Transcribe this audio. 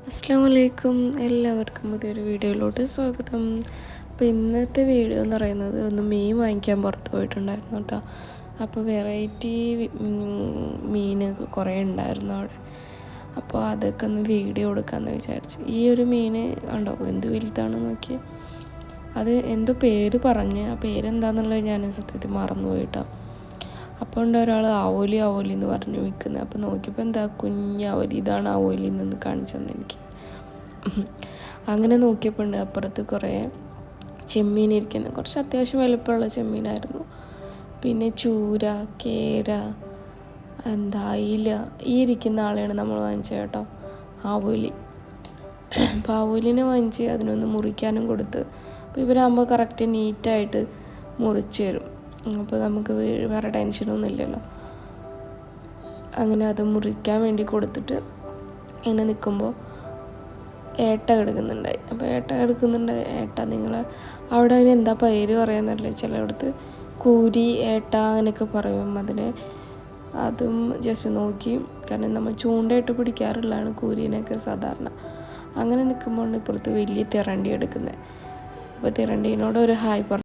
അസ്സലാമു അലൈക്കും, എല്ലാവർക്കും പുതിയൊരു വീഡിയോയിലോട്ട് സ്വാഗതം. അപ്പോൾ ഇന്നത്തെ വീഡിയോ എന്ന് പറയുന്നത് ഒന്ന് മീൻ വാങ്ങിക്കാൻ പുറത്ത് പോയിട്ടുണ്ടായിരുന്നു കേട്ടോ. അപ്പോൾ വെറൈറ്റി മീൻ കുറേ ഉണ്ടായിരുന്നു അവിടെ. അപ്പോൾ അതൊക്കെ ഒന്ന് വീഡിയോ എടുക്കാമെന്ന് വിചാരിച്ചു. ഈ ഒരു മീൻ ഉണ്ടോ എന്ത് വലുതാണെന്ന് നോക്കി. അത് എന്തോ പേര് പറഞ്ഞ് ആ പേരെന്താണെന്നുള്ളത് ഞാൻ സത്യത്തിൽ മറന്നുപോയി കേട്ടോ. അപ്പോൾ ഉണ്ട് ഒരാൾ ആവോലി എന്ന് പറഞ്ഞ് വിൽക്കുന്നത്. അപ്പോൾ നോക്കിയപ്പോൾ എന്താ കുഞ്ഞാവോലി, ഇതാണ് ആവോലി എന്ന് കാണിച്ചു തന്നെ എനിക്ക്. അങ്ങനെ നോക്കിയപ്പോൾ ഉണ്ട് അപ്പുറത്ത് കുറേ ചെമ്മീൻ ഇരിക്കുന്നത്. കുറച്ച് അത്യാവശ്യം വലുപ്പമുള്ള ചെമ്മീനായിരുന്നു. പിന്നെ ചൂര, കേര, അയില, ഈ ഇരിക്കുന്ന ആളെയാണ് നമ്മൾ വാങ്ങിച്ചത് കേട്ടോ, ആവോലി. അപ്പോൾ ആവോലിനെ വാങ്ങിച്ച് അതിനൊന്ന് മുറിക്കാനും കൊടുത്ത്. അപ്പോൾ ഇവരാകുമ്പോൾ കറക്റ്റ് നീറ്റായിട്ട് മുറിച്ച് തരും. അപ്പോൾ നമുക്ക് വേറെ ടെൻഷനൊന്നും ഇല്ലല്ലോ. അങ്ങനെ അത് മുറിക്കാൻ വേണ്ടി കൊടുത്തിട്ട് ഇങ്ങനെ നിൽക്കുമ്പോൾ ഏട്ട കിടക്കുന്നുണ്ടായി. അപ്പോൾ ഏട്ട നിങ്ങൾ അവിടെ അതിന് എന്താ പേര് പറയാന്നറിയില്ല. ചിലയിടത്ത് കൂരി, ഏട്ട അങ്ങനെയൊക്കെ പറയും അതിന്. അതും ജസ്റ്റ് നോക്കി, കാരണം നമ്മൾ ചൂണ്ടയിട്ട് പിടിക്കാറുള്ളതാണ് കൂരീനൊക്കെ സാധാരണ. അങ്ങനെ നിൽക്കുമ്പോൾ ഇപ്പുറത്ത് വലിയ തിരണ്ടി എടുക്കുന്നത്. അപ്പോൾ തിരണ്ടീനോട് ഒരു ഹായ് പറഞ്ഞു.